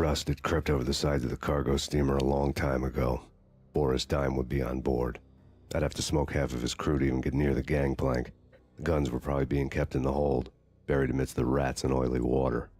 rust had crept over the sides of the cargo steamer a long time ago. Boris Dime would be on board. I'd have to smoke half of his crew to even get near the gangplank. The guns were probably being kept in the hold, buried amidst the rats and oily water.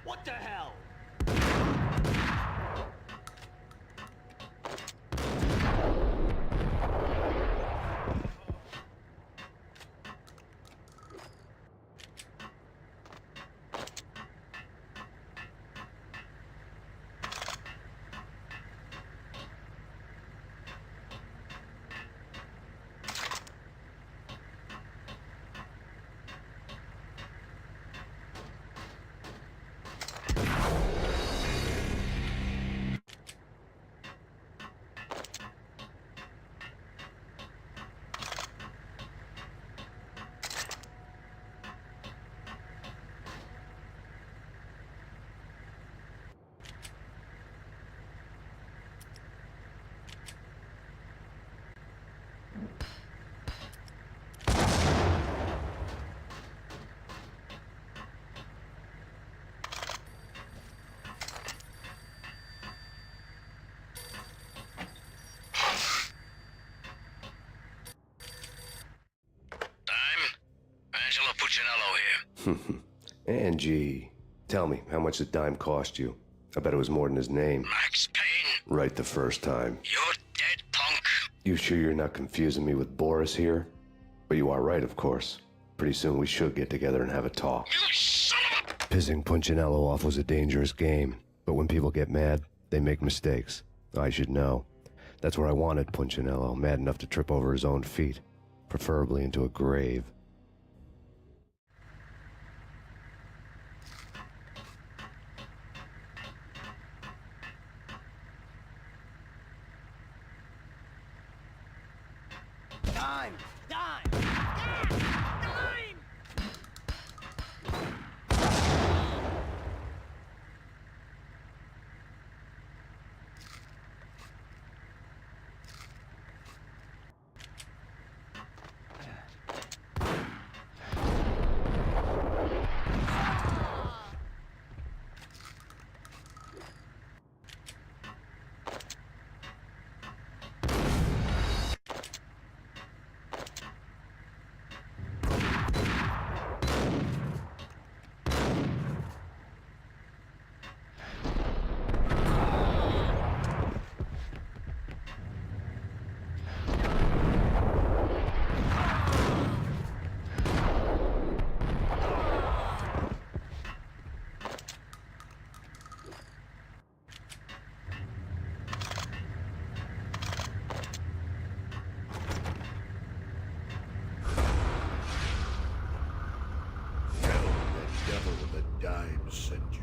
What the hell? Angie, tell me, how much did Dime cost you? I bet it was more than his name. Max Payne. Right the first time. You're dead, punk. You sure you're not confusing me with Boris here? But you are right, of course. Pretty soon we should get together and have a talk. You son of a... Pissing Punchinello off was a dangerous game, but when people get mad, they make mistakes. I should know. That's where I wanted Punchinello, mad enough to trip over his own feet, preferably into a grave. Dime! Dime! Dime! Dime sent you.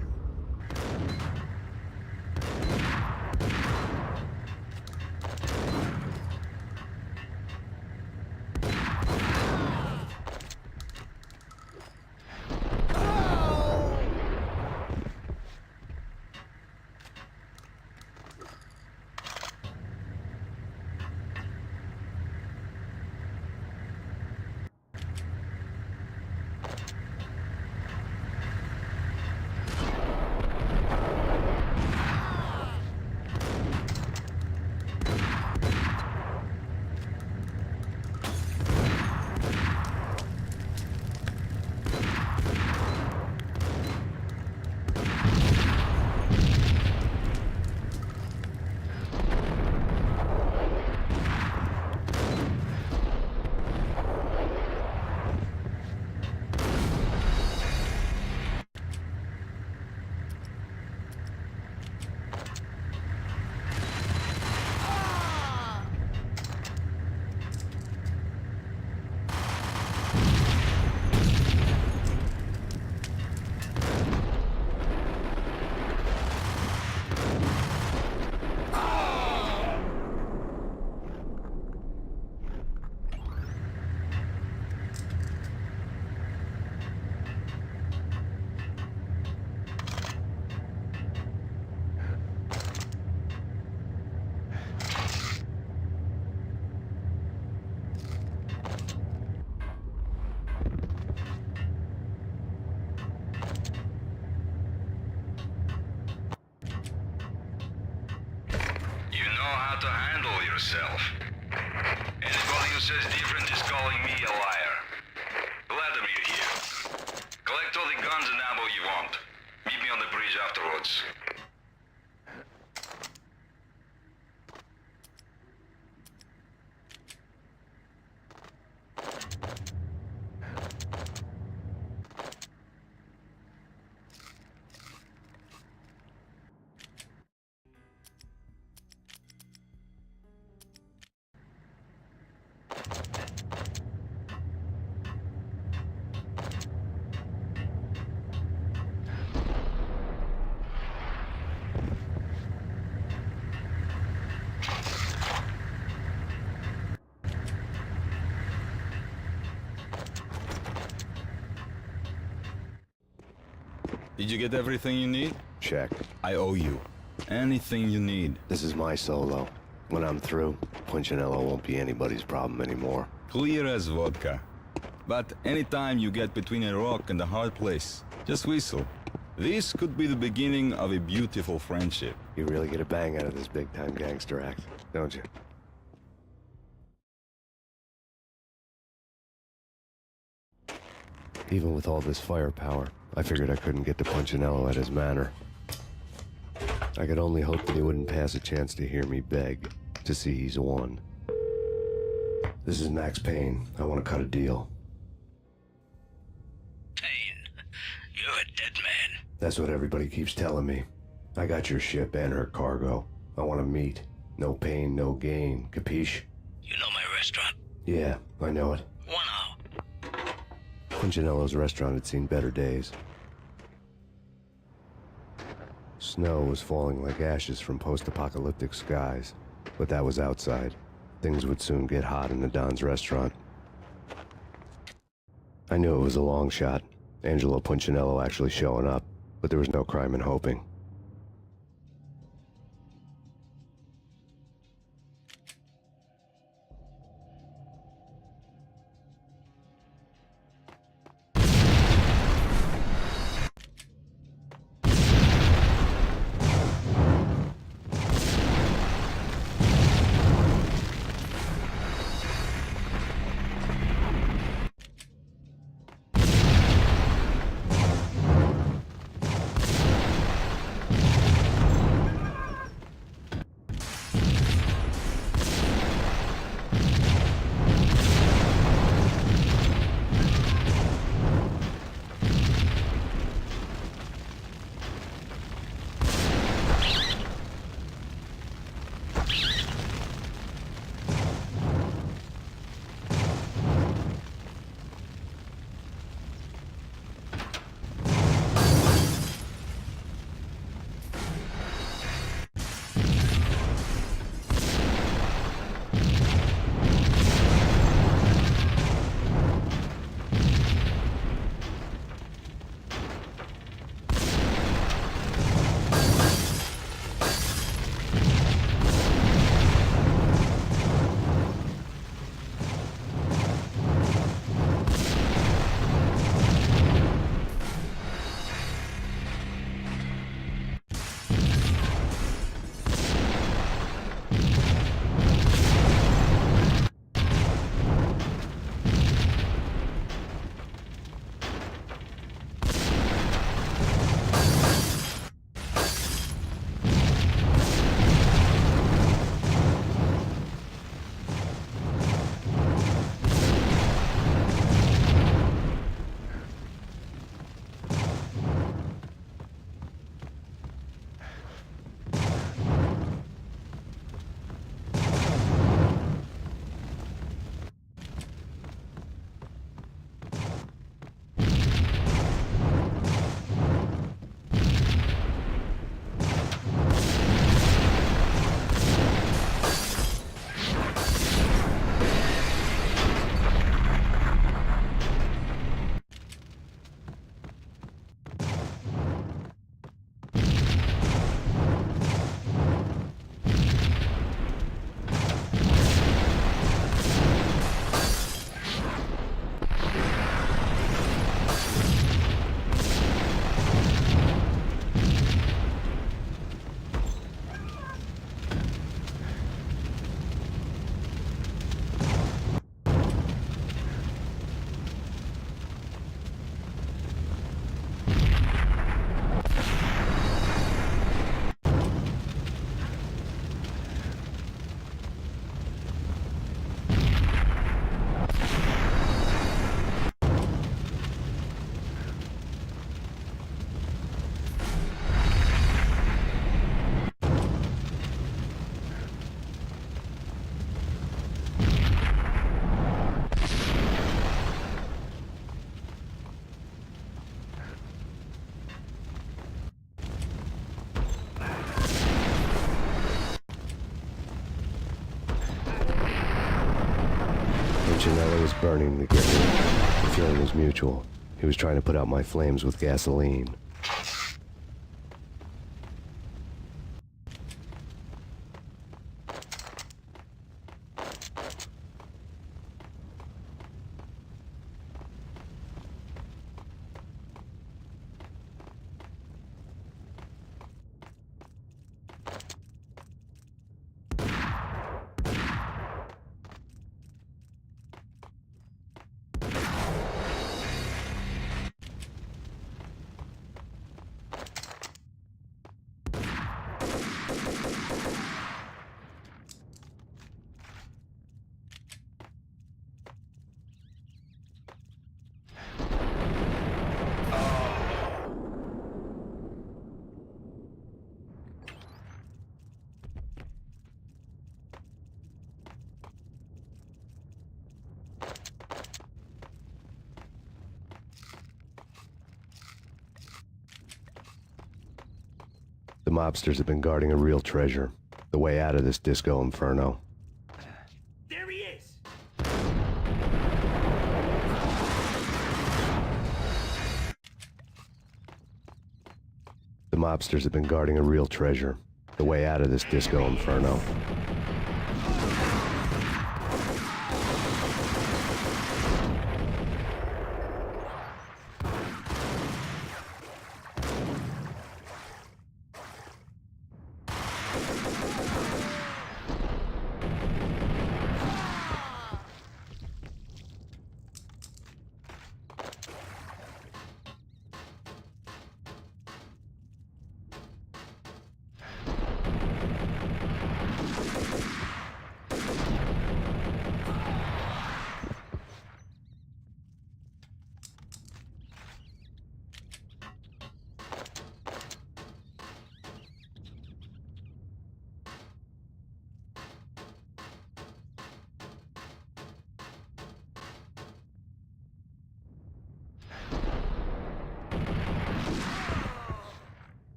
You know how to handle yourself. Anybody who says different is calling me a liar. Vladimir here. Collect all the guns and ammo you want. Meet me on the bridge afterwards. Did you get everything you need? Check. I owe you. Anything you need. This is my solo. When I'm through, Punchinello won't be anybody's problem anymore. Clear as vodka. But anytime you get between a rock and a hard place, just whistle. This could be the beginning of a beautiful friendship. You really get a bang out of this big-time gangster act, don't you? Even with all this firepower, I figured I couldn't get to Punchinello at his manor. I could only hope that he wouldn't pass a chance to hear me beg, to see he's won. This is Max Payne. I want to cut a deal. Payne, you're a dead man. That's what everybody keeps telling me. I got your ship and her cargo. I want to meet. No pain, no gain. Capiche? You know my restaurant? Yeah, I know it. 1 hour. Punchinello's restaurant had seen better days. Snow was falling like ashes from post-apocalyptic skies, but that was outside. Things would soon get hot in the Don's restaurant. I knew it was a long shot, Angelo Punchinello actually showing up, but there was no crime in hoping. Punchinello was burning to get me. The feeling was mutual. He was trying to put out my flames with gasoline. The mobsters have been guarding a real treasure. The way out of this disco inferno. There he is! The mobsters have been guarding a real treasure. The way out of this disco inferno.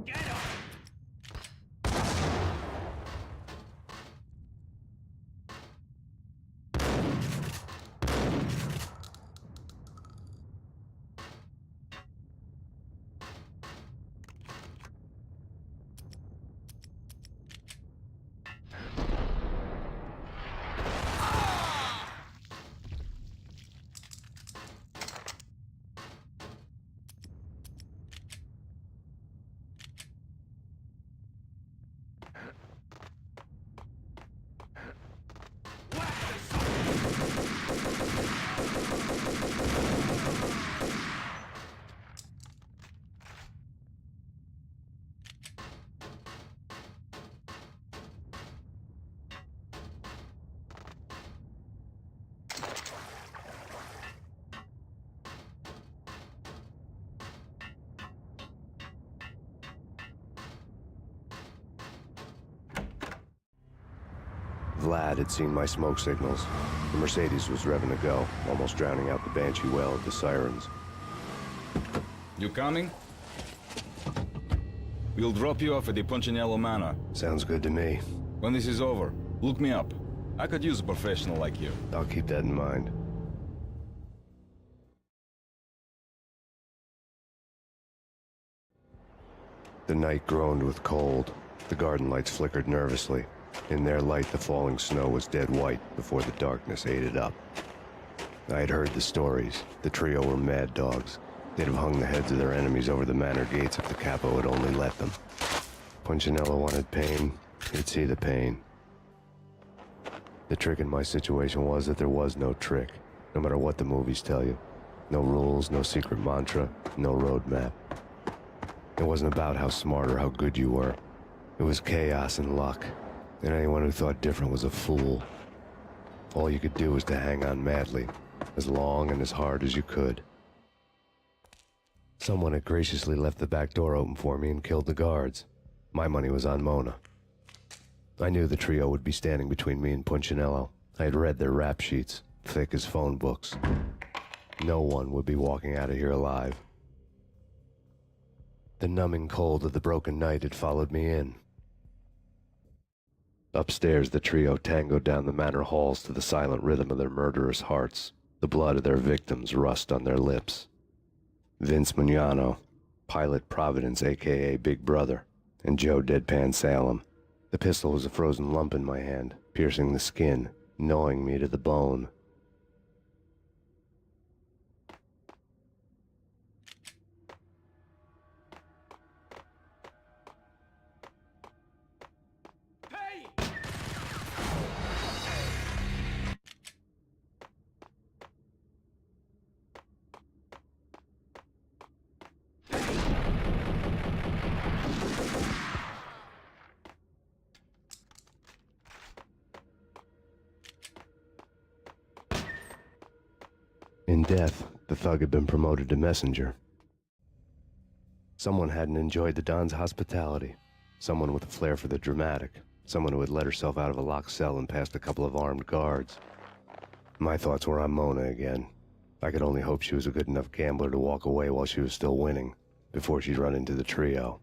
Get him! Vlad had seen my smoke signals. The Mercedes was revving to go, almost drowning out the Banshee wail of the sirens. You coming? We'll drop you off at the Punchinello Manor. Sounds good to me. When this is over, look me up. I could use a professional like you. I'll keep that in mind. The night groaned with cold. The garden lights flickered nervously. In their light, the falling snow was dead white before the darkness ate it up. I had heard the stories. The trio were mad dogs. They'd have hung the heads of their enemies over the manor gates if the capo had only let them. Punchinello wanted Payne. He'd see the pain. The trick in my situation was that there was no trick, no matter what the movies tell you. No rules, no secret mantra, no roadmap. It wasn't about how smart or how good you were. It was chaos and luck, and anyone who thought different was a fool. All you could do was to hang on madly, as long and as hard as you could. Someone had graciously left the back door open for me and killed the guards. My money was on Mona. I knew the trio would be standing between me and Punchinello. I had read their rap sheets, thick as phone books. No one would be walking out of here alive. The numbing cold of the broken night had followed me in. Upstairs, the trio tangoed down the manor halls to the silent rhythm of their murderous hearts, the blood of their victims rust on their lips. Vince Mugnano, Pilot Providence aka Big Brother, and Joe Deadpan Salem. The pistol was a frozen lump in my hand, piercing the skin, gnawing me to the bone. Payne! In death, the thug had been promoted to messenger. Someone hadn't enjoyed the Don's hospitality. Someone with a flair for the dramatic. Someone who had let herself out of a locked cell and past a couple of armed guards. My thoughts were on Mona again. I could only hope she was a good enough gambler to walk away while she was still winning, before she'd run into the trio.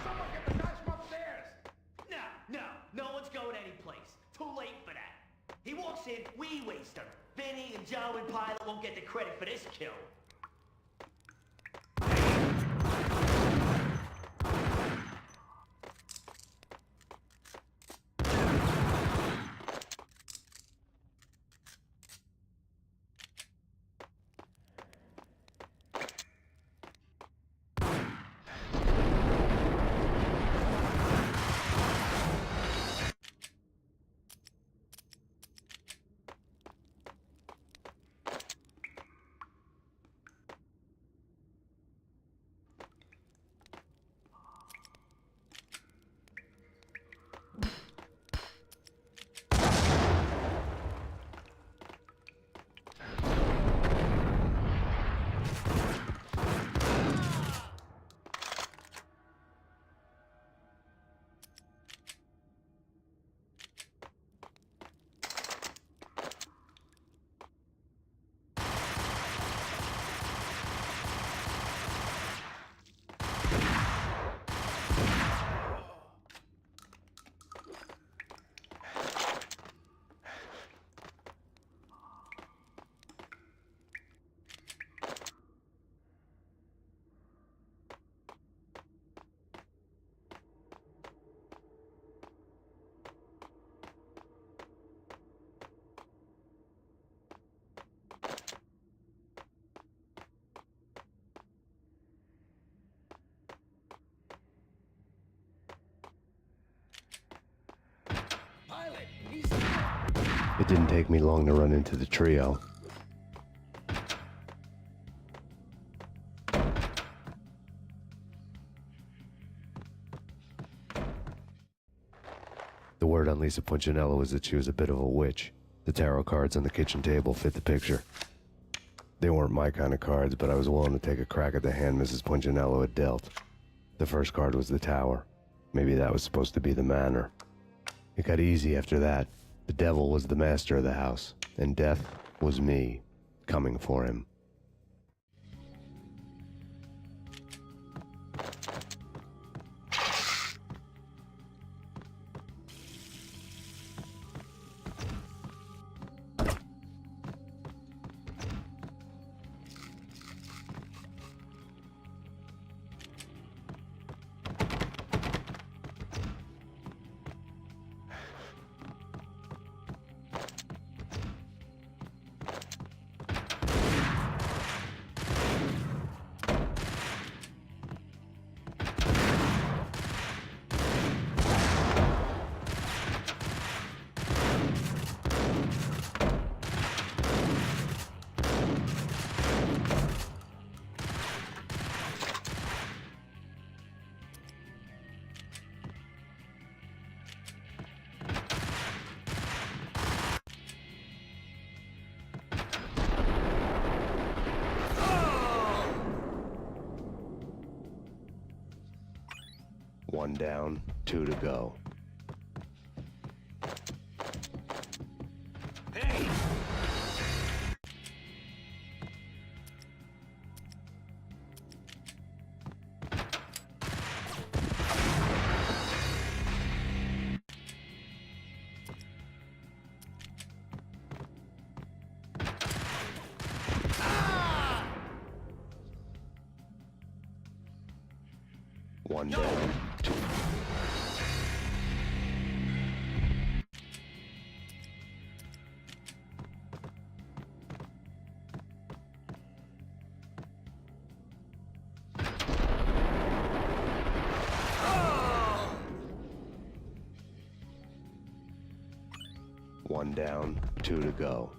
Someone get the guys from upstairs! No one's going anyplace. Too late for that. He walks in, we waste her. Vinny and Joe and Pilot won't get the credit for this kill. It didn't take me long to run into the trio. The word on Lisa Punchinello was that she was a bit of a witch. The tarot cards on the kitchen table fit the picture. They weren't my kind of cards, but I was willing to take a crack at the hand Mrs. Punchinello had dealt. The first card was the Tower. Maybe that was supposed to be the manor. It got easy after that. The devil was the master of the house, and death was me, coming for him. One down, 2 to go. Hey! One down, 2. One down, 2 to go.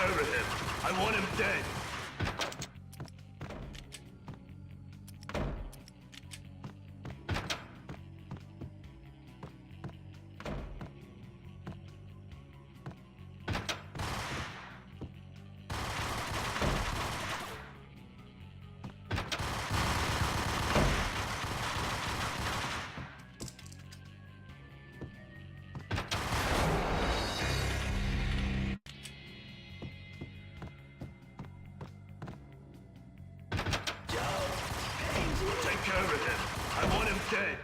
care of him. I want him dead. Take care of him. I want him dead.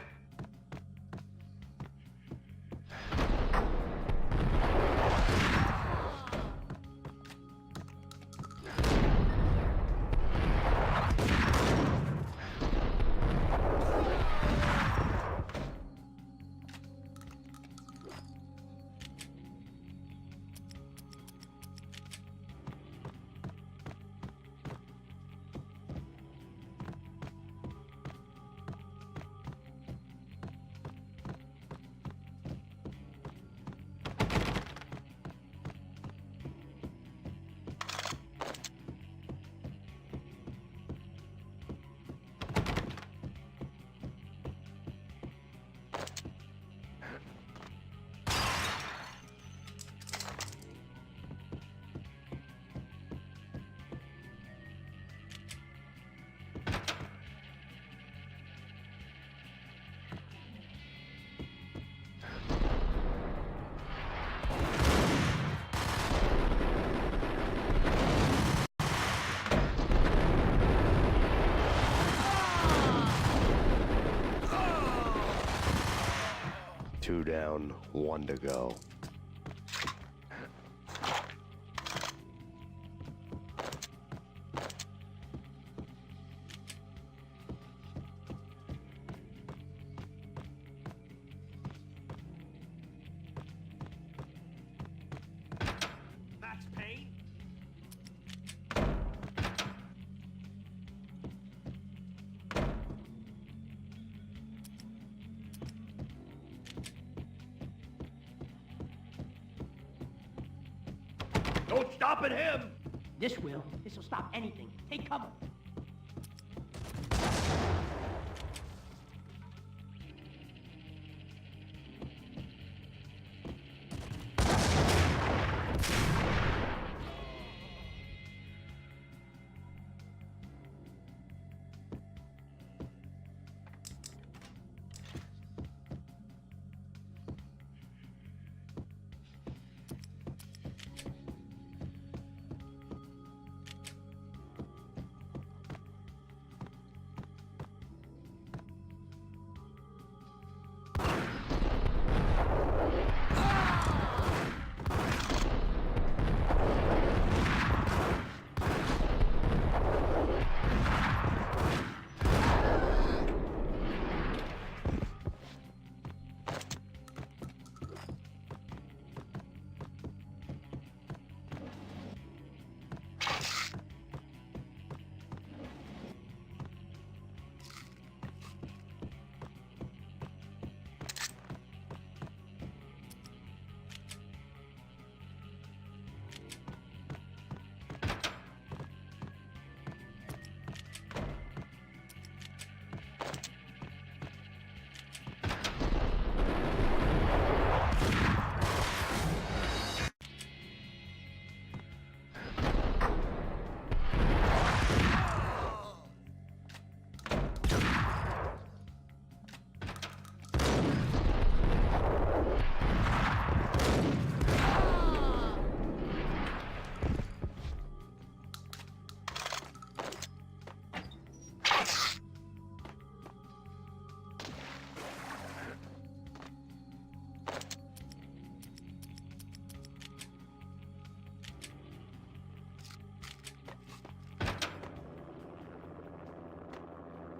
Two down, one to go. Max Payne? Don't stop at him! This will. This'll stop anything. Take cover.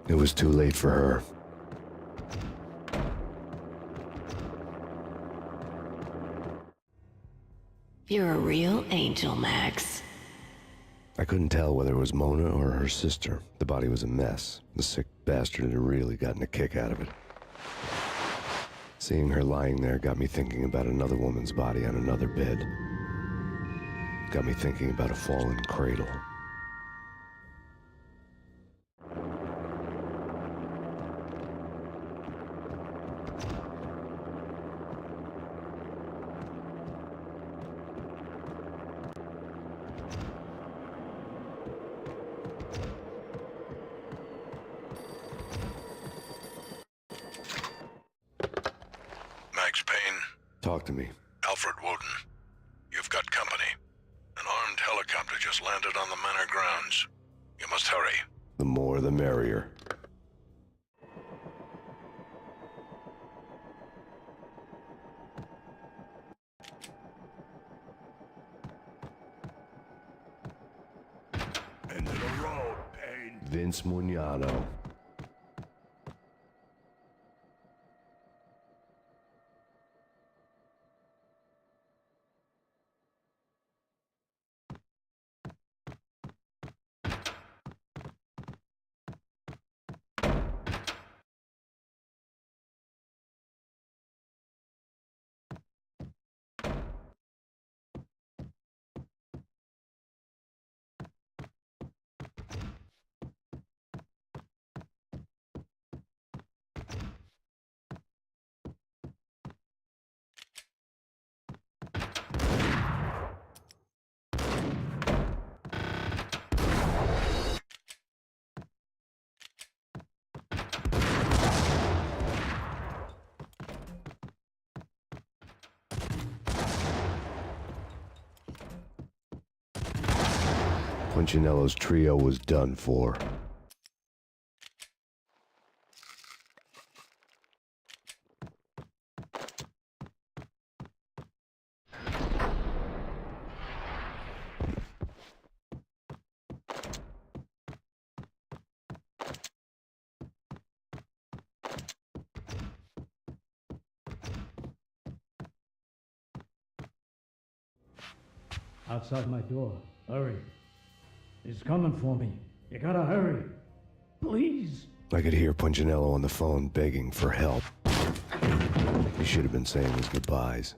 It was too late for her. You're a real angel, Max. I couldn't tell whether it was Mona or her sister. The body was a mess. The sick bastard had really gotten a kick out of it. Seeing her lying there got me thinking about another woman's body on another bed. Got me thinking about a fallen cradle. Max Payne, Talk to me. Alfred Woden. You've got company. An armed helicopter just landed on the manor grounds. You must hurry. The more the merrier. End of the road, Payne. Vince Mugnano. Punchinello's trio was done for. Outside my door. Hurry. He's coming for me. You gotta hurry. Please. I could hear Punchinello on the phone begging for help. He should have been saying his goodbyes.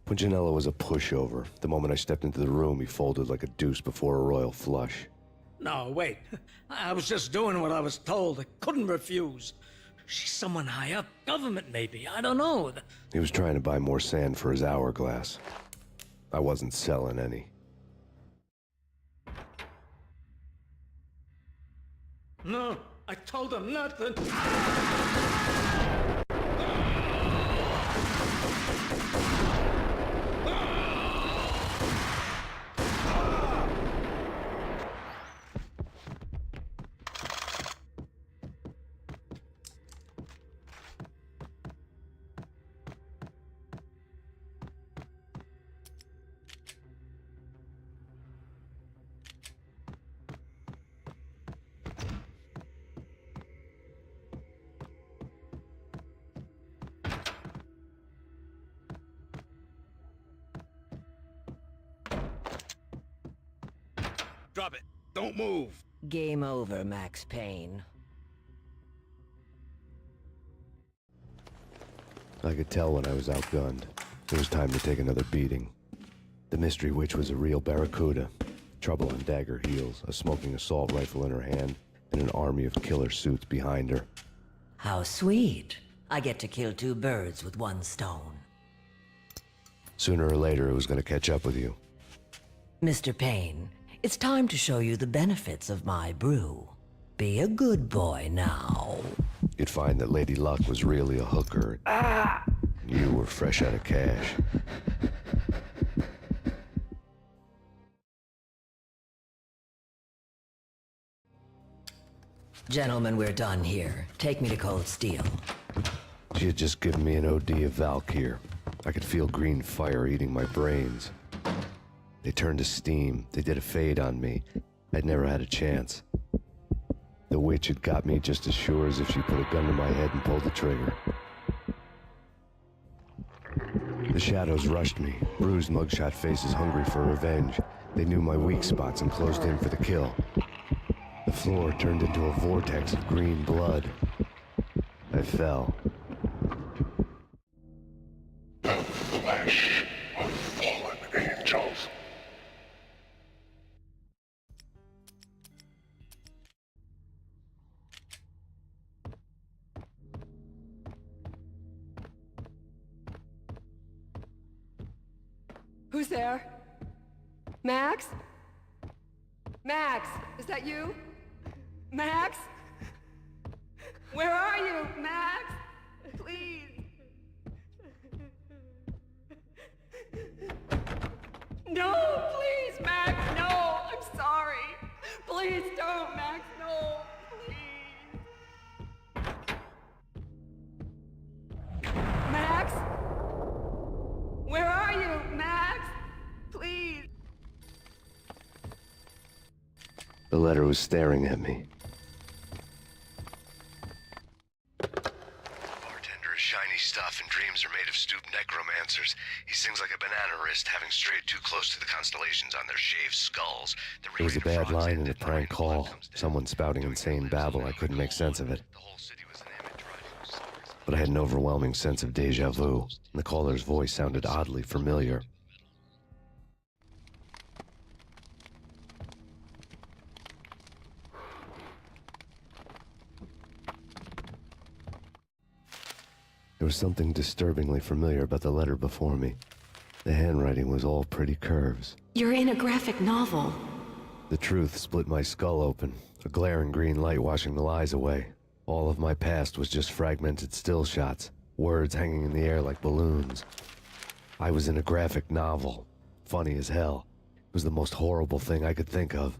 Punchinello was a pushover. The moment I stepped into the room, he folded like a deuce before a royal flush. No, wait. I was just doing what I was told. I couldn't refuse. She's someone high up. Government, maybe. I don't know. He was trying to buy more sand for his hourglass. I wasn't selling any. No, I told him nothing. Drop it. Don't move. Game over, Max Payne. I could tell when I was outgunned. It was time to take another beating. The mystery witch was a real barracuda. Trouble on dagger heels, a smoking assault rifle in her hand, and an army of killer suits behind her. How sweet. I get to kill two birds with one stone. Sooner or later, it was going to catch up with you. Mr. Payne, it's time to show you the benefits of my brew. Be a good boy now. You'd find that Lady Luck was really a hooker. You were fresh out of cash. Gentlemen, we're done here. Take me to Cold Steel. She had just given me an OD of Valkyr. I could feel green fire eating my brains. They turned to steam. They did a fade on me. I'd never had a chance. The witch had got me just as sure as if she put a gun to my head and pulled the trigger. The shadows rushed me, bruised mugshot faces hungry for revenge. They knew my weak spots and closed in for the kill. The floor turned into a vortex of green blood. I fell. Flash. Who's there? Max? Max, is that you? Max? Where are you, Max? Please. No, please, Max, no. I'm sorry. Please don't, Max, no. Please. Max? Where are you, Max? Please. The letter was staring at me. Bartender is shiny stuff, and dreams are made of stooped necromancers. He sings like a banana wrist, having strayed too close to the constellations on their shaved skulls. It was a bad line in a prank call. Someone spouting insane babble. I couldn't make sense of it. But I had an overwhelming sense of deja vu, and the caller's voice sounded oddly familiar. There was something disturbingly familiar about the letter before me. The handwriting was all pretty curves. You're in a graphic novel. The truth split my skull open, a glaring green light washing the lies away. All of my past was just fragmented still shots, words hanging in the air like balloons. I was in a graphic novel. Funny as hell. It was the most horrible thing I could think of.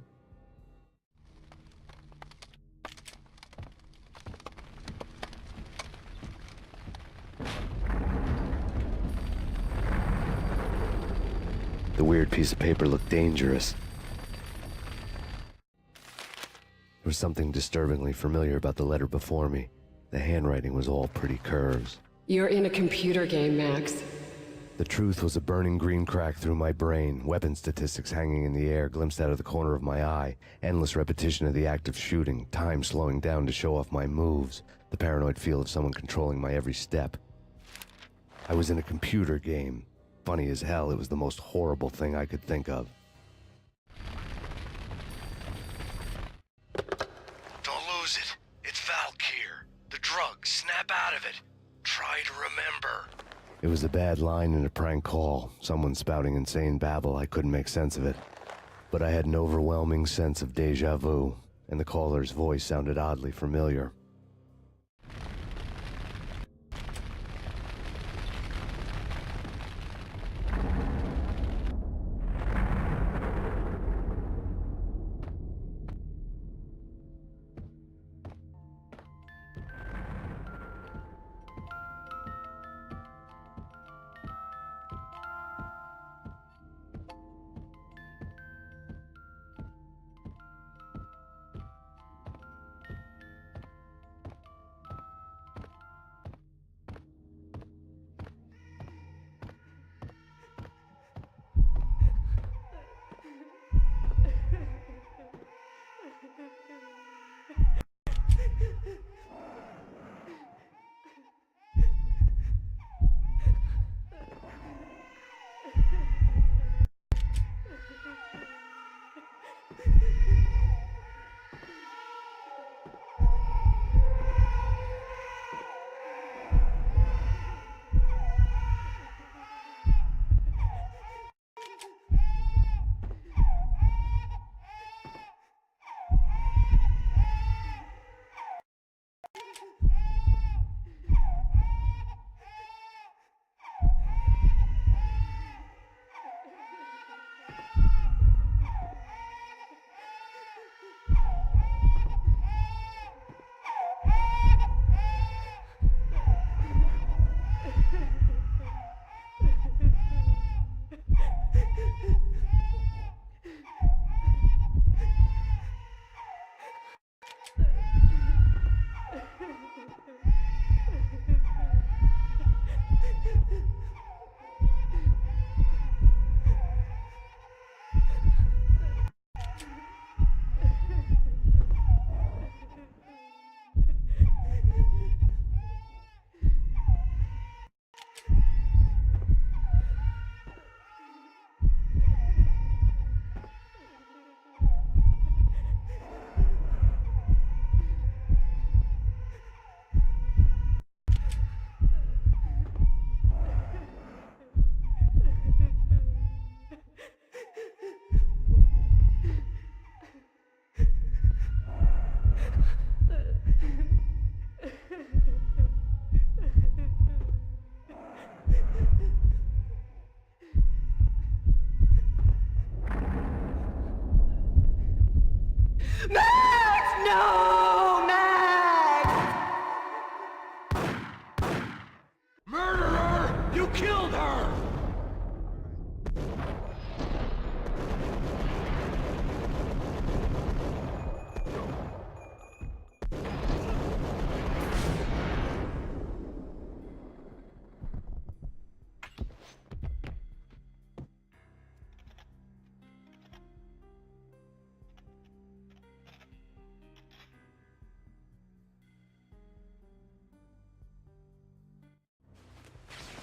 The weird piece of paper looked dangerous. There was something disturbingly familiar about the letter before me. The handwriting was all pretty curves. You're in a computer game, Max. The truth was a burning green crack through my brain, weapon statistics hanging in the air, glimpsed out of the corner of my eye, endless repetition of the act of shooting, time slowing down to show off my moves, the paranoid feel of someone controlling my every step. I was in a computer game. Funny as hell, it was the most horrible thing I could think of. Don't lose it. It's Valkyr. The drug. Snap out of it. Try to remember. It was a bad line in a prank call, someone spouting insane babble. I couldn't make sense of it. But I had an overwhelming sense of deja vu, and the caller's voice sounded oddly familiar.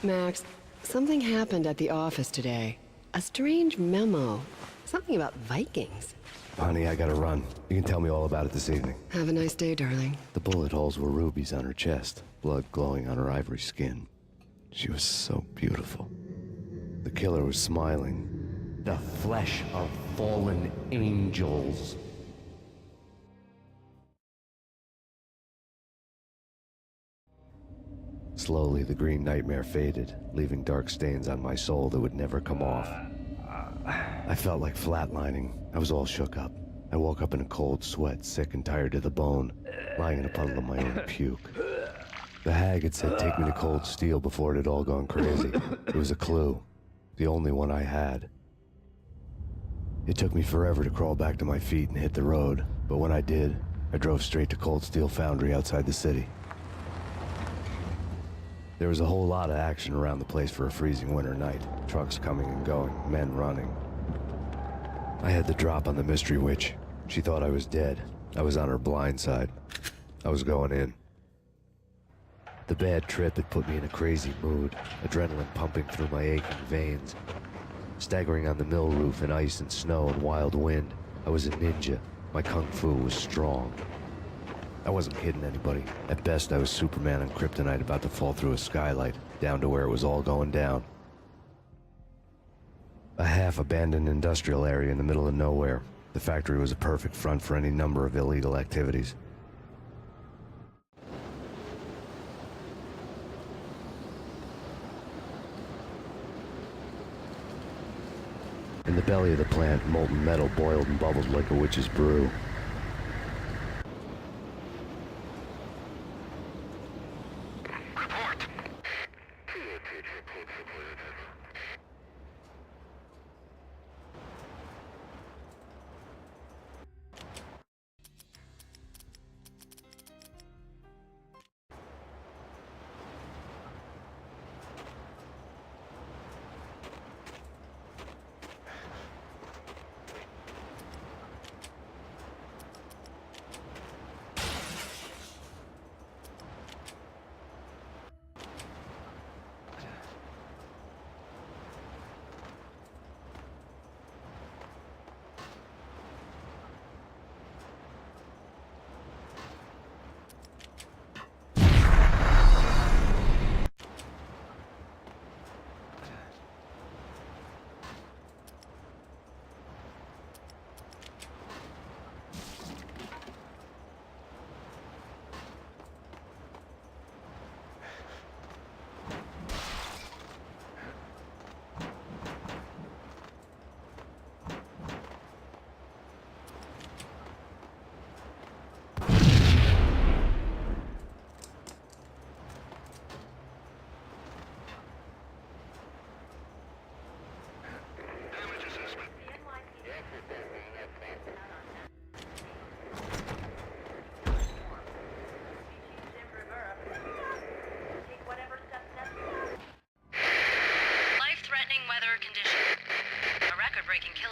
Max, something happened at the office today. A strange memo. Something about Vikings. Honey, I gotta run. You can tell me all about it this evening. Have a nice day, darling. The bullet holes were rubies on her chest, blood glowing on her ivory skin. She was so beautiful. The killer was smiling. The flesh of fallen angels. Slowly, the green nightmare faded, leaving dark stains on my soul that would never come off. I felt like flatlining. I was all shook up. I woke up in a cold sweat, sick and tired to the bone, lying in a puddle of my own puke. The hag had said take me to Cold Steel before it had all gone crazy. It was a clue. The only one I had. It took me forever to crawl back to my feet and hit the road, but when I did, I drove straight to Cold Steel Foundry outside the city. There was a whole lot of action around the place for a freezing winter night. Trucks coming and going, men running. I had the drop on the mystery witch. She thought I was dead. I was on her blind side. I was going in. The bad trip had put me in a crazy mood, adrenaline pumping through my aching veins. Staggering on the mill roof in ice and snow and wild wind, I was a ninja. My kung fu was strong. I wasn't kidding anybody. At best, I was Superman on kryptonite about to fall through a skylight, down to where it was all going down. A half-abandoned industrial area in the middle of nowhere. The factory was a perfect front for any number of illegal activities. In the belly of the plant, molten metal boiled and bubbled like a witch's brew.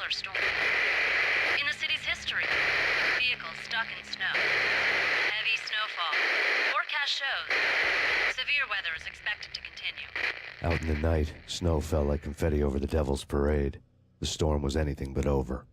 Storm. In the city's history, vehicles stuck in snow. Heavy snowfall. Forecast shows severe weather is expected to continue. Out in the night, snow fell like confetti over the Devil's Parade. The storm was anything but over.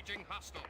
Engaging hostile.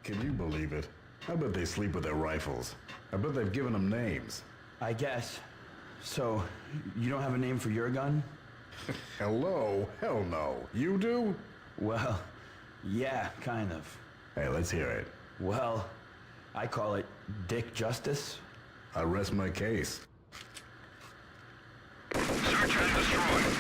Can you believe it? I bet they sleep with their rifles. I bet they've given them names. I guess. So, you don't have a name for your gun? Hello? Hell no. You do? Well, yeah, kind of. Hey, let's hear it. Well, I call it Dick Justice. I rest my case. Search and destroy.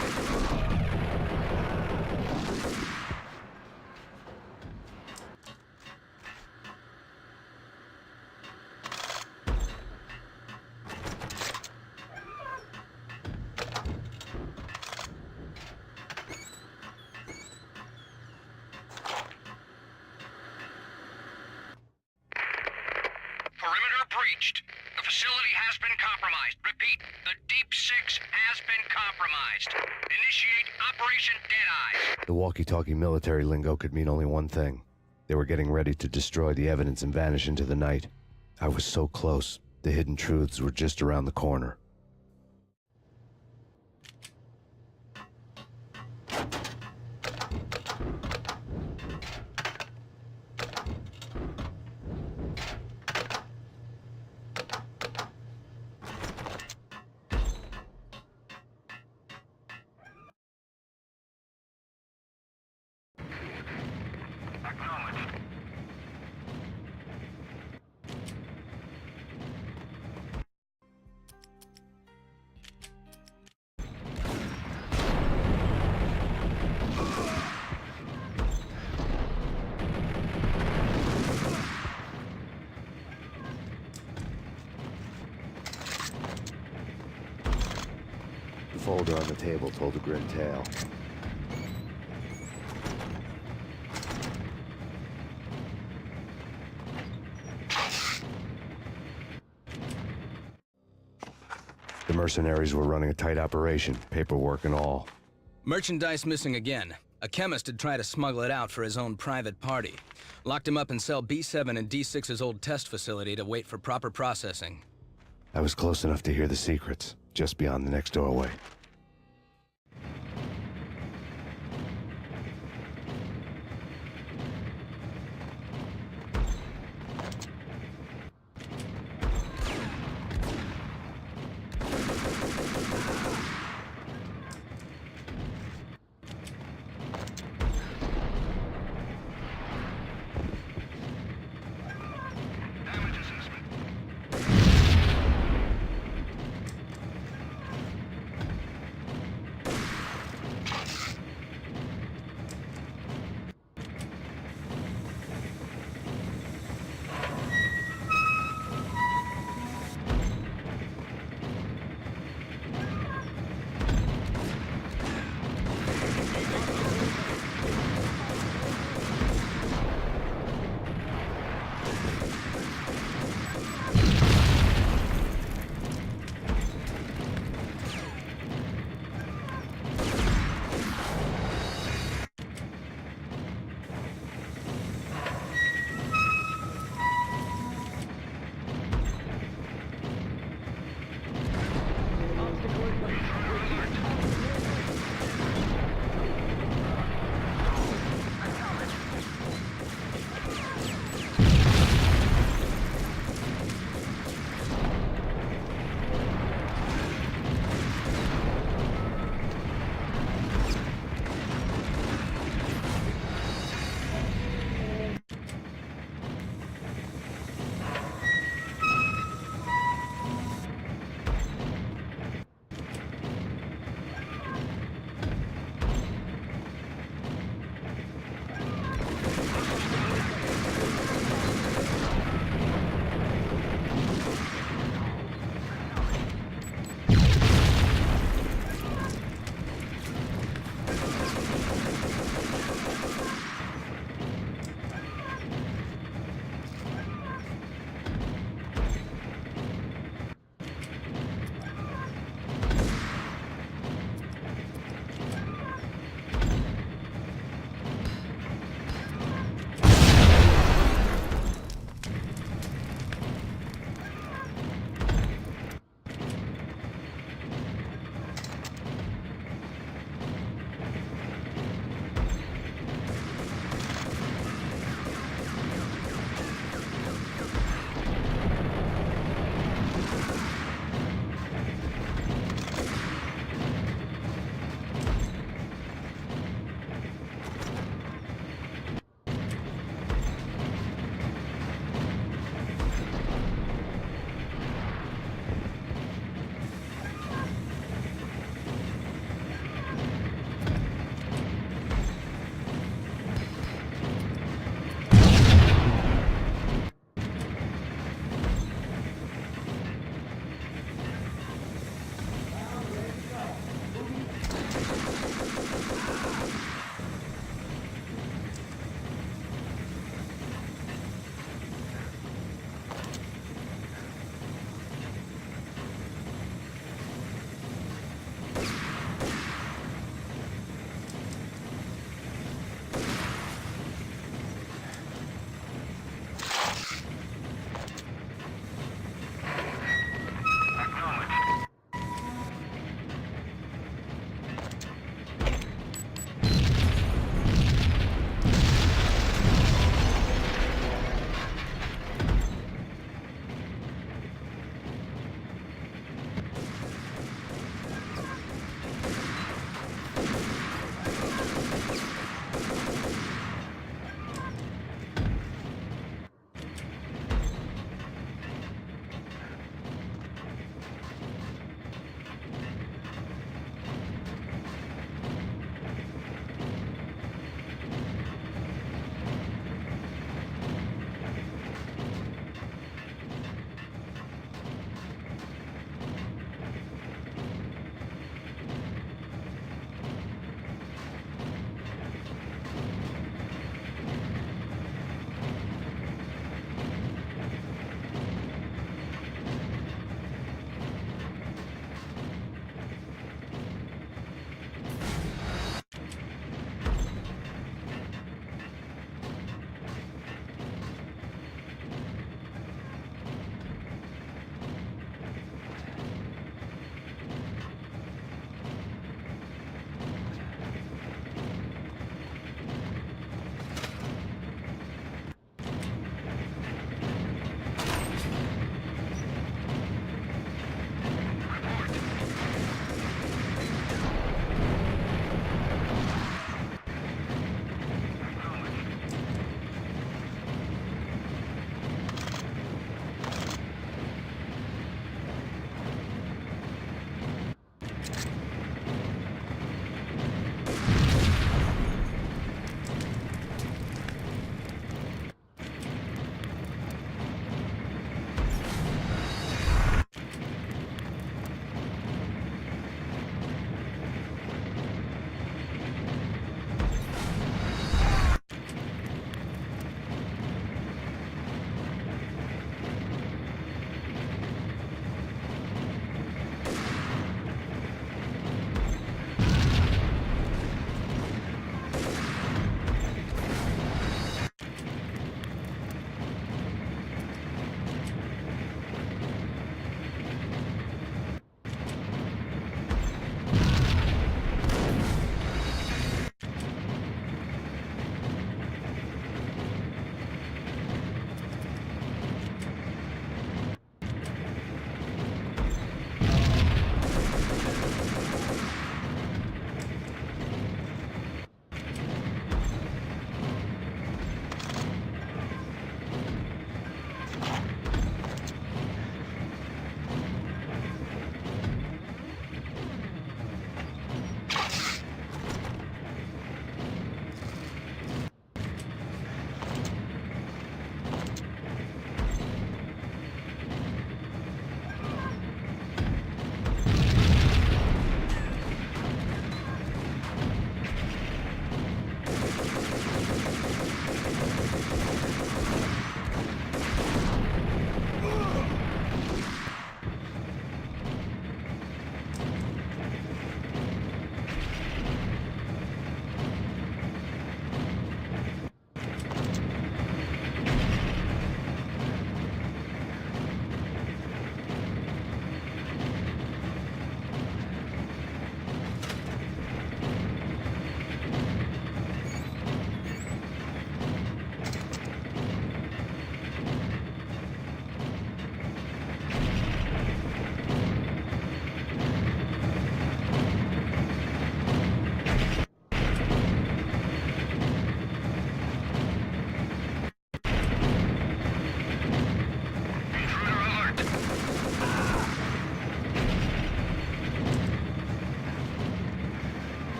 Perimeter breached. The facility has been compromised. Repeat, the Deep Six has been compromised. Initiate Operation Deadeyes. The walkie-talkie military lingo could mean only one thing. They were getting ready to destroy the evidence and vanish into the night. I was so close. The hidden truths were just around the corner. The folder on the table told a grim tale. The mercenaries were running a tight operation, paperwork and all. Merchandise missing again. A chemist had tried to smuggle it out for his own private party. Locked him up in cell B7 in D6's old test facility to wait for proper processing. I was close enough to hear the secrets, just beyond the next doorway.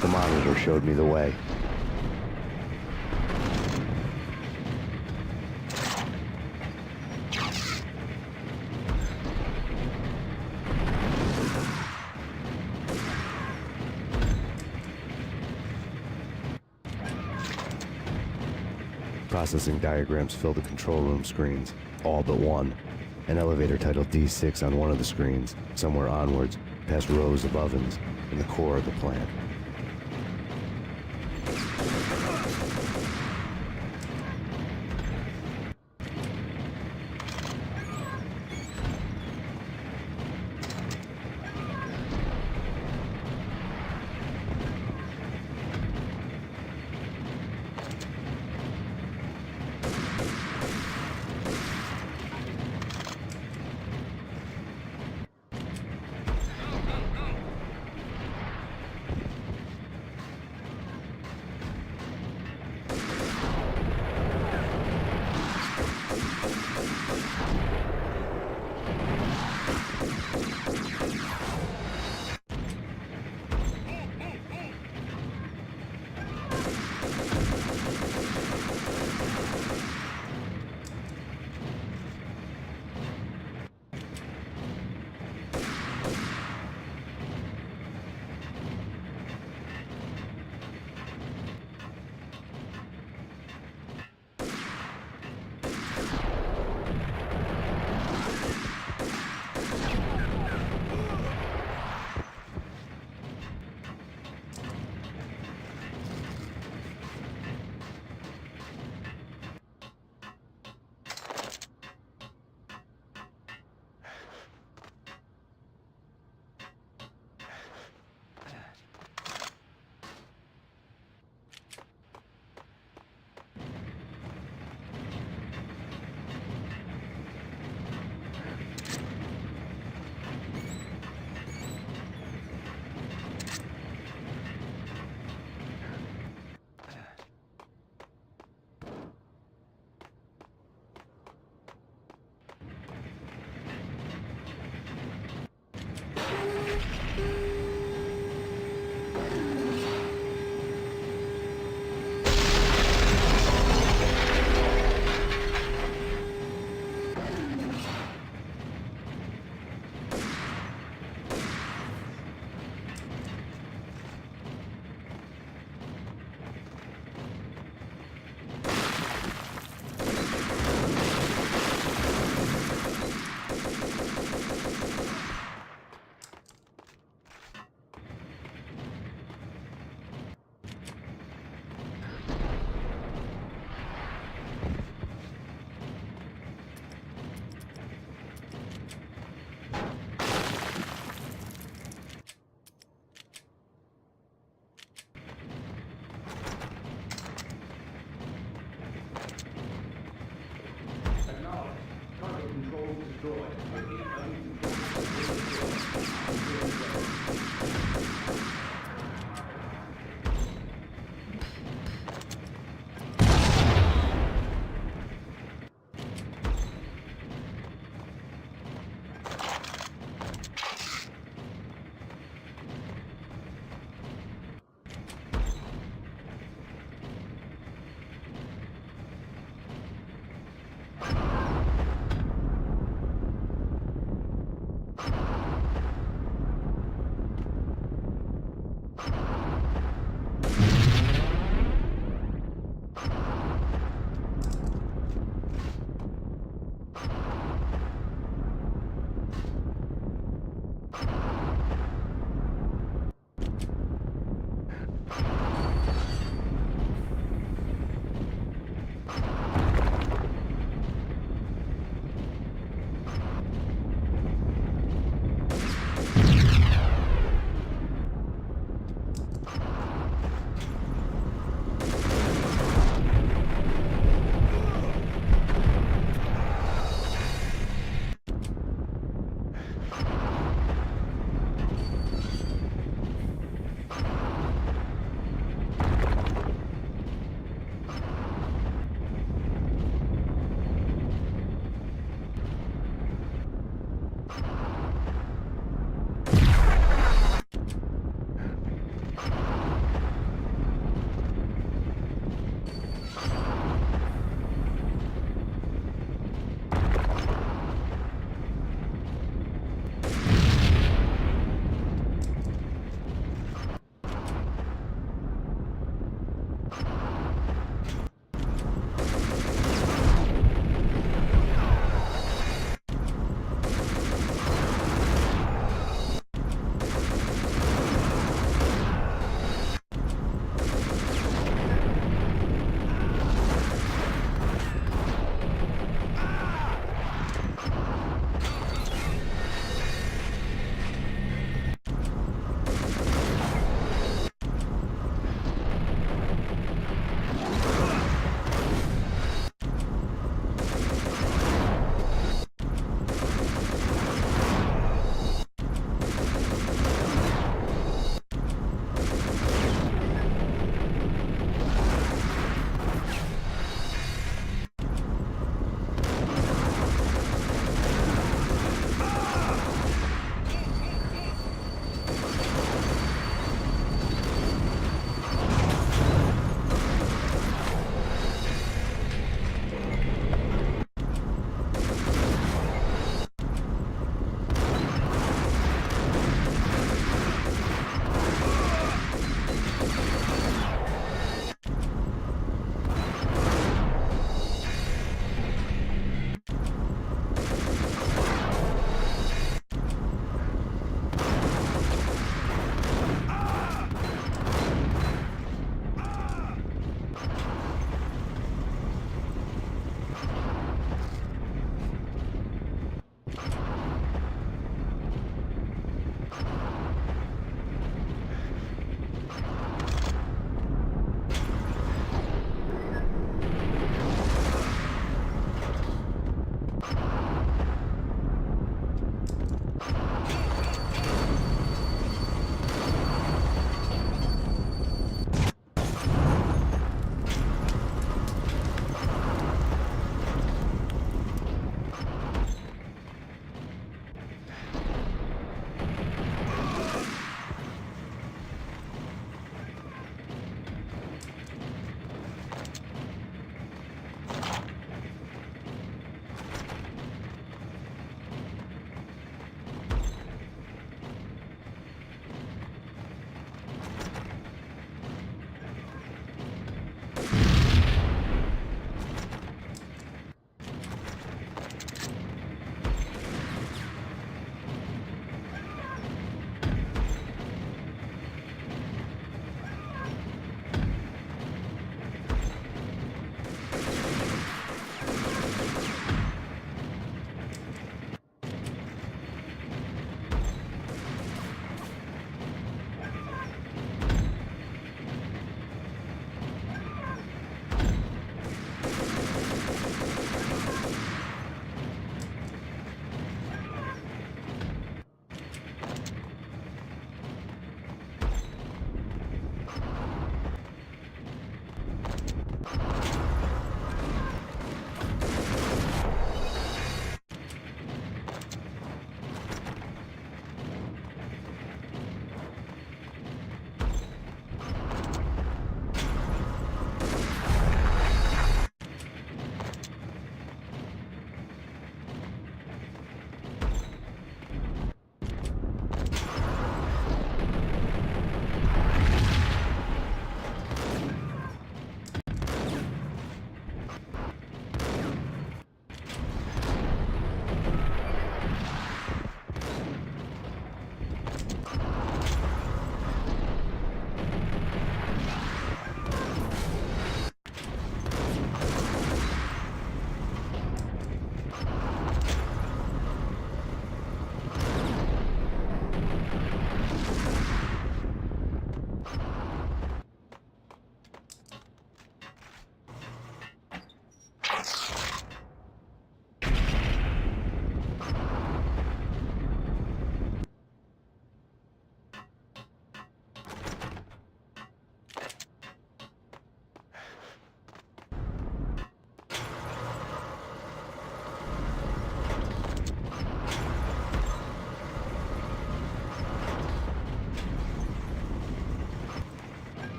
The monitor showed me the way. Processing diagrams fill the control room screens, all but one. An elevator titled D6 on one of the screens, somewhere onwards, past rows of ovens, in the core of the plant.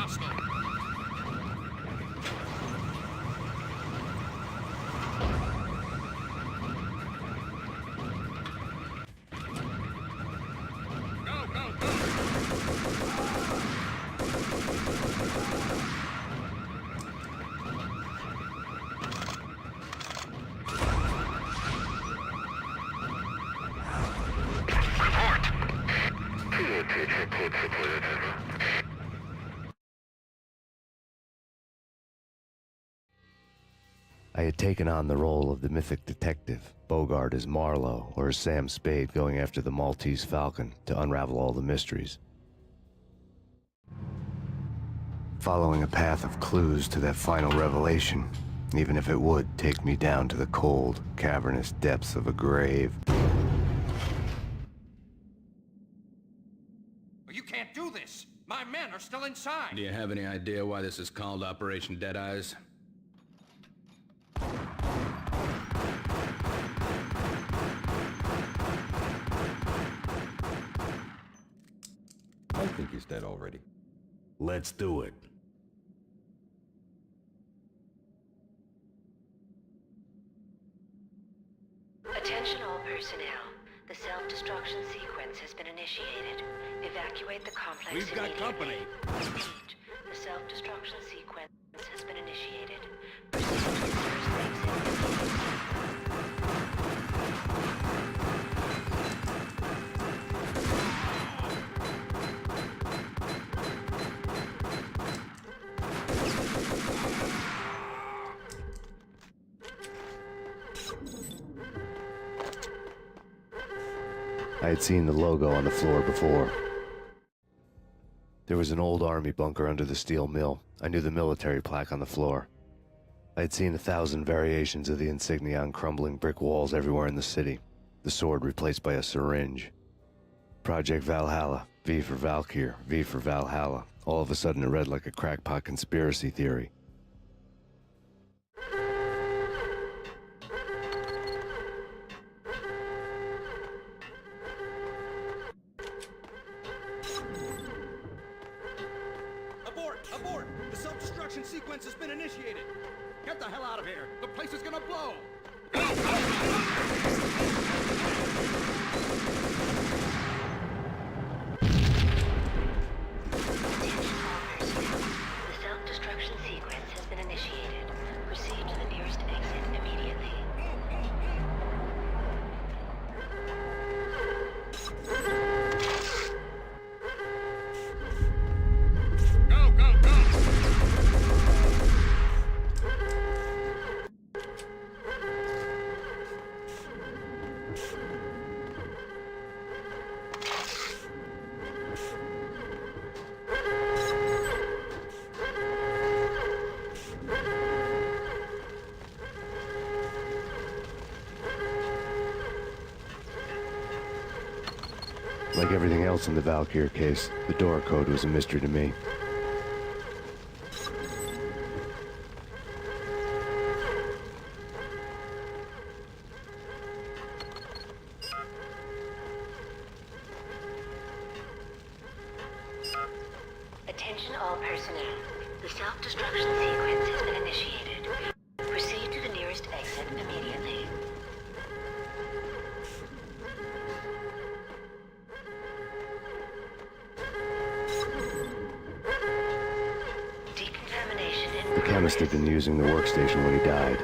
hostile. I had taken on the role of the mythic detective, Bogart as Marlowe or as Sam Spade going after the Maltese Falcon to unravel all the mysteries. Following a path of clues to that final revelation, even if it would take me down to the cold, cavernous depths of a grave. You can't do this! My men are still inside! Do you have any idea why this is called Operation Deadeyes? I think he's dead already. Let's do it. Attention all personnel. The self-destruction sequence has been initiated. Evacuate the complex We've got company. Repeat. The self-destruction sequence has been initiated. Proceed to the first exit. I had seen the logo on the floor before. There was an old army bunker under the steel mill. I knew the military plaque on the floor. I had seen 1,000 variations of the insignia on crumbling brick walls everywhere in the city. The sword replaced by a syringe. Project Valhalla, V for Valkyr, V for Valhalla. All of a sudden it read like a crackpot conspiracy theory. Abort! The self-destruction sequence has been initiated! Get the hell out of here! The place is gonna blow! The self-destruction sequence has been initiated. Proceed to the nearest exit immediately. Like everything else in the Valkyr case, the door code was a mystery to me. Attention all personnel. The self-destruction sequence has been initiated. Proceed to the nearest exit immediately. Decontamination in The chemist had been using the workstation when he died.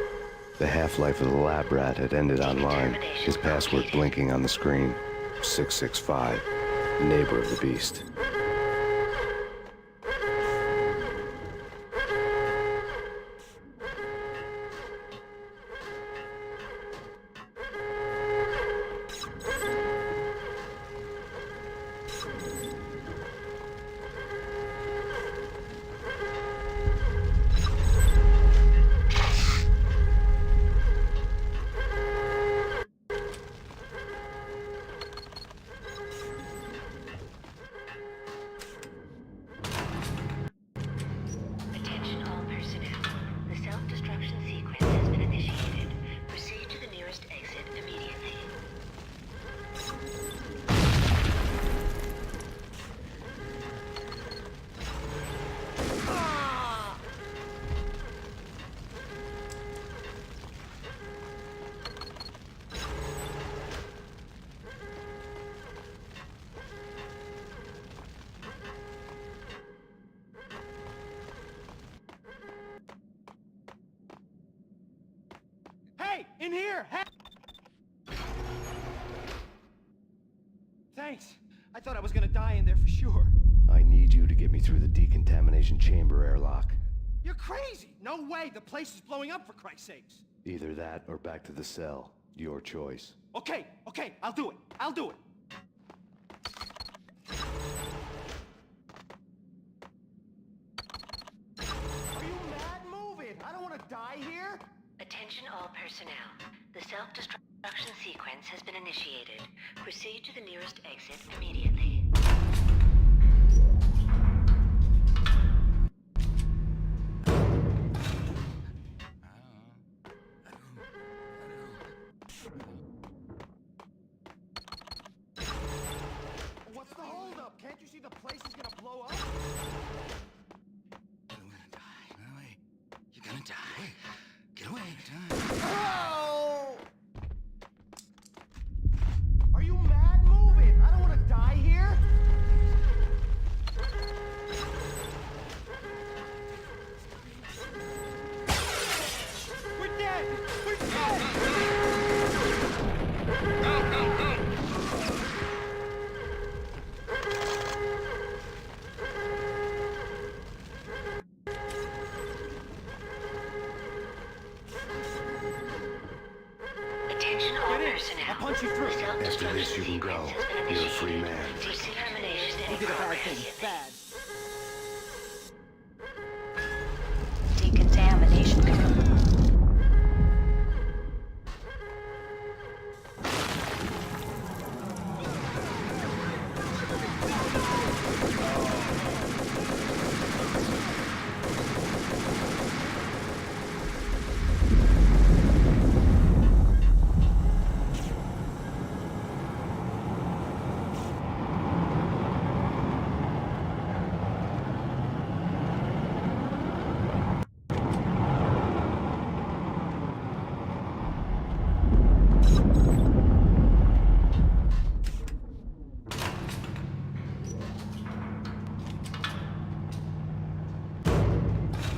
The half-life of the lab rat had ended online, his password blinking on the screen. 665, the neighbor of the beast. Hey, in here! Hey! Thanks. I thought I was gonna die in there for sure. I need you to get me through the decontamination chamber airlock. You're crazy! No way! The place is blowing up, for Christ's sakes! Either that or back to the cell. Your choice. Okay, I'll do it. I'll do it. Are you mad? Move it! I don't want to die here! Attention all personnel. The self-destruction sequence has been initiated. Proceed to the nearest exit immediately. What's the holdup? Can't you see the place is gonna blow up? You're gonna die. Get away. Oh! Are you mad? Move it! I don't want to die here! We're dead! We're dead! Go! Attention all Get in. personnel. I'll punch you through. The After this, you can go. You're a free man. Decontamination You did a bad thing. Bad. Decontamination complete.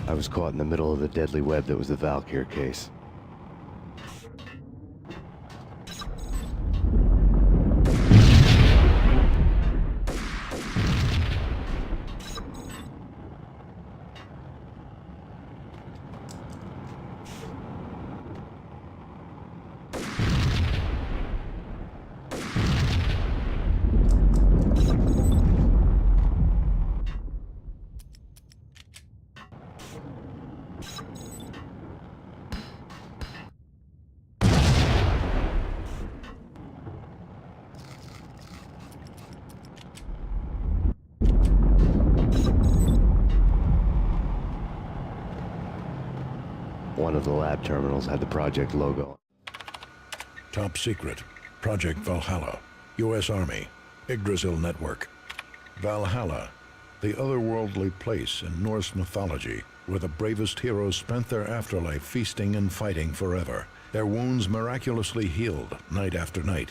I was caught in the middle of the deadly web that was the Valkyr case. One of the lab terminals had the project logo. Top secret. Project Valhalla. U.S. Army. Yggdrasil Network. Valhalla, the otherworldly place in Norse mythology where the bravest heroes spent their afterlife feasting and fighting forever, their wounds miraculously healed night after night.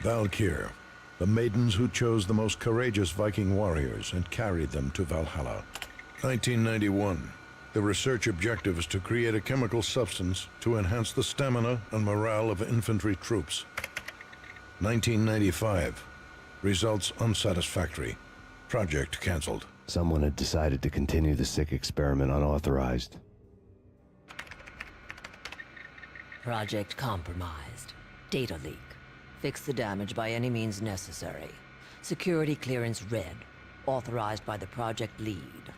Valkyr, the maidens who chose the most courageous Viking warriors and carried them to Valhalla. 1991. The research objective is to create a chemical substance to enhance the stamina and morale of infantry troops. 1995. Results unsatisfactory. Project cancelled. Someone had decided to continue the sick experiment unauthorized. Project compromised. Data leak. Fix the damage by any means necessary. Security clearance red. Authorized by the project lead.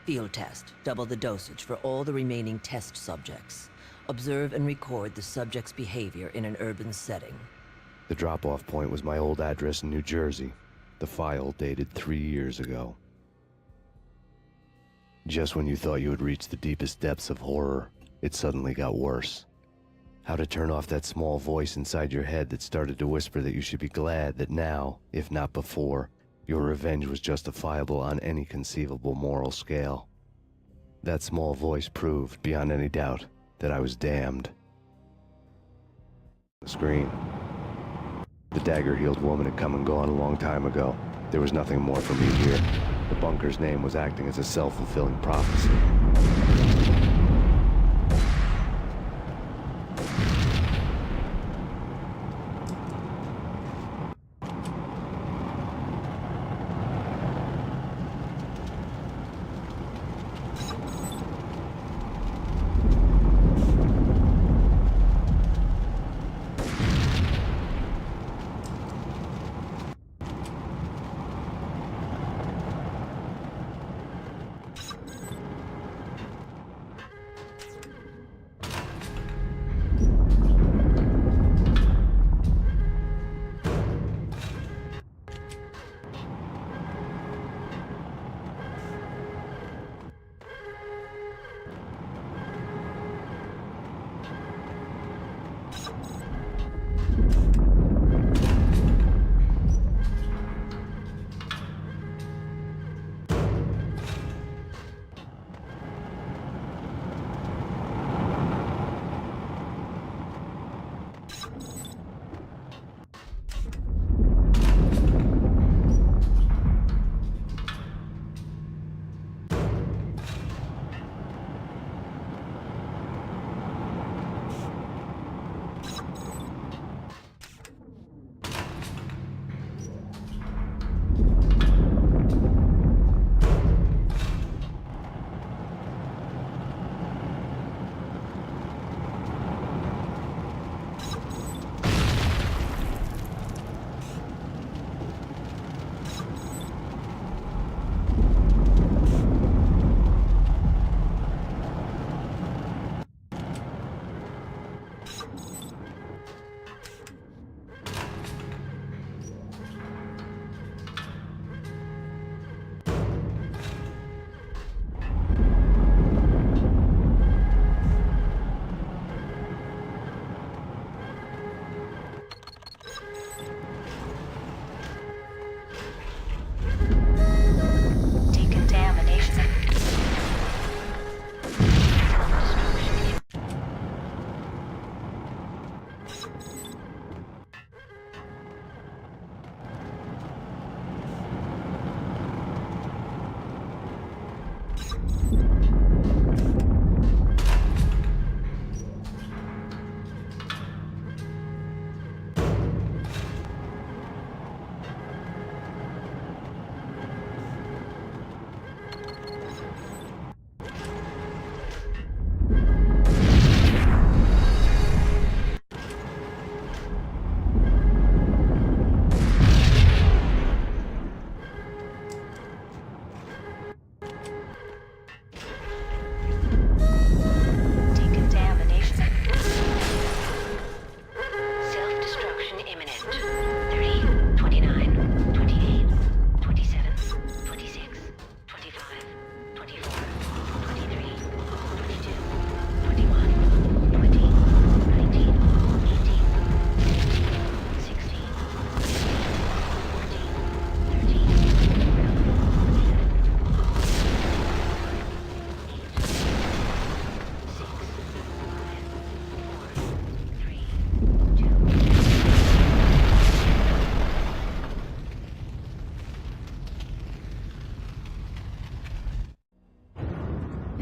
Field test. Double the dosage for all the remaining test subjects. Observe and record the subject's behavior in an urban setting. The drop-off point was my old address in New Jersey. The file dated 3 years ago. Just when you thought you had reached the deepest depths of horror, it suddenly got worse. How to turn off that small voice inside your head that started to whisper that you should be glad that now, if not before, your revenge was justifiable on any conceivable moral scale. That small voice proved, beyond any doubt, that I was damned. The screen. The dagger-heeled woman had come and gone a long time ago. There was nothing more for me here. The bunker's name was acting as a self-fulfilling prophecy.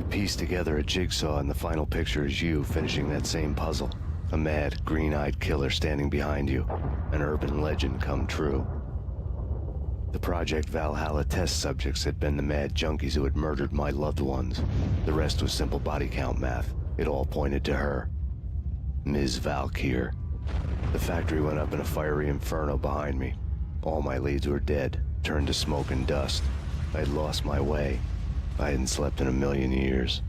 piece together a jigsaw, and the final picture is you finishing that same puzzle. A mad, green-eyed killer standing behind you. An urban legend come true. The Project Valhalla test subjects had been the mad junkies who had murdered my loved ones. The rest was simple body count math. It all pointed to her. Ms. Valkyr. The factory went up in a fiery inferno behind me. All my leads were dead, turned to smoke and dust. I had lost my way. I hadn't slept in a million years.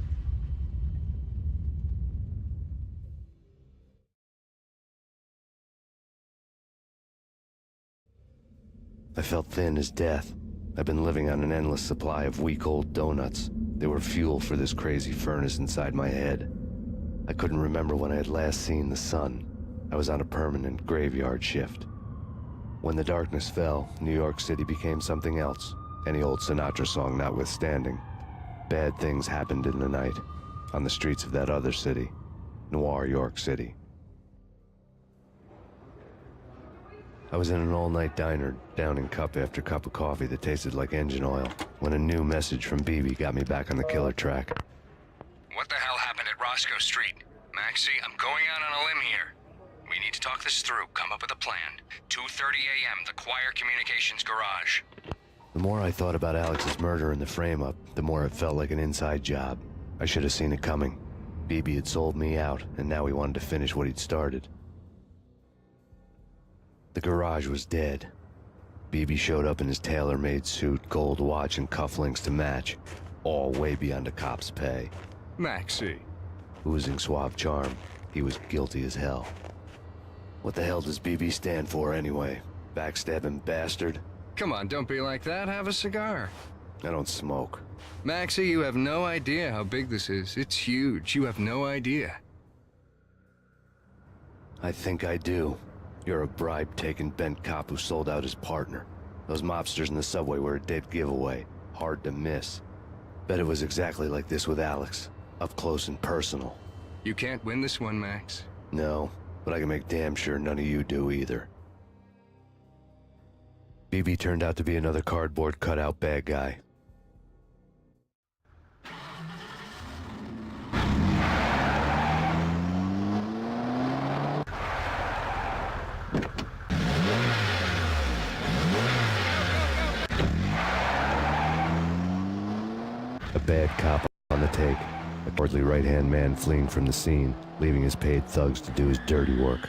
I felt thin as death. I've been living on an endless supply of week-old donuts. They were fuel for this crazy furnace inside my head. I couldn't remember when I had last seen the sun. I was on a permanent graveyard shift. When the darkness fell, New York City became something else, any old Sinatra song notwithstanding. Bad things happened in the night, on the streets of that other city, Noir York City. I was in an all-night diner, downing cup after cup of coffee that tasted like engine oil, when a new message from BB got me back on the killer track. What the hell happened at Roscoe Street? Maxie, I'm going out on a limb here. We need to talk this through, come up with a plan. 2:30 a.m., the Choir Communications Garage. The more I thought about Alex's murder and the frame-up, the more it felt like an inside job. I should have seen it coming. BB had sold me out, and now he wanted to finish what he'd started. The garage was dead. BB showed up in his tailor-made suit, gold watch, and cufflinks to match, all way beyond a cop's pay. Maxie. Oozing suave charm, he was guilty as hell. What the hell does BB stand for anyway? Backstabbing bastard? Come on, don't be like that. Have a cigar. I don't smoke. Maxie, you have no idea how big this is. It's huge. You have no idea. I think I do. You're a bribe-taking bent cop who sold out his partner. Those mobsters in the subway were a dead giveaway. Hard to miss. Bet it was exactly like this with Alex. Up close and personal. You can't win this one, Max. No, but I can make damn sure none of you do either. BB turned out to be another cardboard cutout bad guy. A bad cop on the take. A portly right-hand man fleeing from the scene, leaving his paid thugs to do his dirty work.